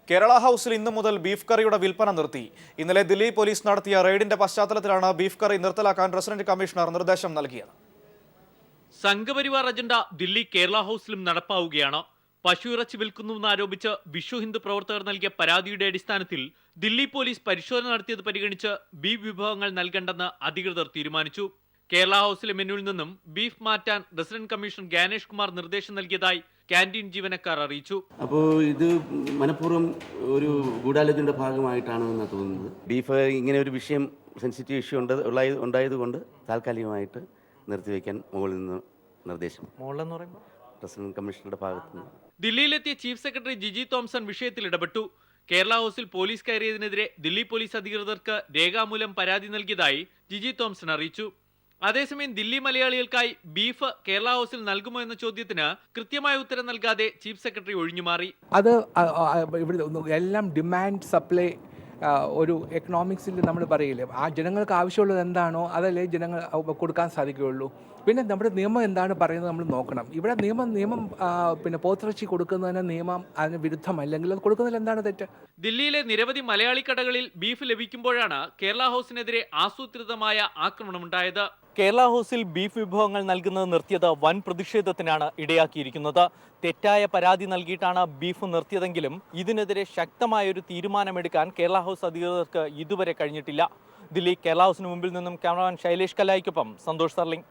കേരള ഹൗസിൽ ഇന്നു മുതൽ ബീഫ് കറിയുടെ വിൽപ്പന നിർത്തി. ഇന്നലെ ദില്ലി പോലീസ് നടത്തിയ റെയ്ഡിന്റെ പശ്ചാത്തലത്തിലാണ് ബീഫ് കറി നിർത്തലാക്കാൻ റെസിഡന്റ് കമ്മീഷണർ നിർദ്ദേശം നൽകിയത്. സംഘപരിവാർ അജണ്ട ദില്ലി കേരള ഹൗസിലും നടപ്പാവുകയാണ്. പശു ഇറച്ചി വിൽക്കുന്നുവെന്നാരോപിച്ച് വിശ്വ ഹിന്ദു പ്രവർത്തകർ നൽകിയ പരാതിയുടെ അടിസ്ഥാനത്തിൽ ദില്ലി പോലീസ് പരിശോധന നടത്തിയത് പരിഗണിച്ച് ബീഫ് വിഭവങ്ങൾ നൽകണ്ടെന്ന് അധികൃതർ തീരുമാനിച്ചു. കേരള ഹൗസിലെ മെനുവിൽ നിന്നും ബീഫ് മാറ്റാൻ റെസിഡന്റ് കമ്മീഷണർ ഗാനേഷ് കുമാർ നിർദ്ദേശം നൽകിയതായി ക്യാന്റീൻ ജീവനക്കാർ അറിയിച്ചു. അപ്പോൾ ഇത് മനഃപൂർവ്വം ഒരു ഗൂഢാലോചനയുടെ ഭാഗമായിട്ടാണെന്ന് തോന്നുന്നത്. ബീഫ് ഇങ്ങനെ ഒരു വിഷയം, സെൻസിറ്റീവ് ഇഷ്യൂ ഉണ്ടായതുകൊണ്ട് താൽക്കാലികമായിട്ട് നിർത്തിവെക്കാൻ മുകളിൽ നിന്ന് നിർദ്ദേശം. മുകളിലെന്ന് പറയുമ്പോൾ റെസിഡന്റ് കമ്മീഷണറുടെ ഭാഗത്തു നിന്ന്. ദില്ലിയിലെത്തിയ ചീഫ് സെക്രട്ടറി ജിജി തോംസൺ വിഷയത്തിൽ ഇടപെട്ടു. കേരള ഹൗസിൽ പോലീസ് കയറിയതിനെതിരെ ദില്ലി പോലീസ് അധികൃതർക്ക് രേഖാമൂലം പരാതി നൽകിയതായി ജിജി തോംസൺ അറിയിച്ചു. അതേസമയം ദില്ലി മലയാളികൾക്കായി ബീഫ് കേരള ഹൗസിൽ നൽകുമോ എന്ന ചോദ്യത്തിന് കൃത്യമായ ഉത്തരം നൽകാതെ ചീഫ് സെക്രട്ടറി ഒഴിഞ്ഞുമാറി. അത് ഇവിടെ എല്ലാം ഡിമാൻഡ് സപ്ലൈ ഒരു എക്കണോമിക്സിൽ നമ്മൾ പറയില്ലേ, ആ ജനങ്ങൾക്ക് ആവശ്യമുള്ളത് എന്താണോ അതല്ലേ ജനങ്ങൾ കൊടുക്കാൻ സാധിക്കുകയുള്ളൂ. പിന്നെ നമ്മുടെ നിയമം എന്താണ് പറയുന്നത് നമ്മൾ നോക്കണം. ഇവിടെ നിയമം പിന്നെ പോത്തിറച്ചി കൊടുക്കുന്നതിന് നിയമം അതിന് വിരുദ്ധമല്ലെങ്കിൽ അത് കൊടുക്കുന്നതിൽ എന്താണ് തെറ്റ്? ദില്ലിയിലെ നിരവധി മലയാളി കടകളിൽ ബീഫ് ലഭിക്കുമ്പോഴാണ് കേരള ഹൗസിനെതിരെ ആസൂത്രിതമായ ആക്രമണമുണ്ടായത്. കേരള ഹൗസിൽ ബീഫ് വിഭവങ്ങൾ നൽകുന്നത് നിർത്തിയത് വൻ പ്രതിഷേധത്തിനാണ് ഇടയാക്കിയിരിക്കുന്നത്. തെറ്റായ പരാതി നൽകിയിട്ടാണ് ബീഫ് നിർത്തിയതെങ്കിലും ഇതിനെതിരെ ശക്തമായൊരു തീരുമാനമെടുക്കാൻ കേരള ഹൗസ് അധികൃതർക്ക് ഇതുവരെ കഴിഞ്ഞിട്ടില്ല. ദില്ലി കേരള ഹൗസിന് മുമ്പിൽ നിന്നും ക്യാമറമാൻ ശൈലേഷ് കലായിക്കൊപ്പം സന്തോഷ് സർലിംഗ്.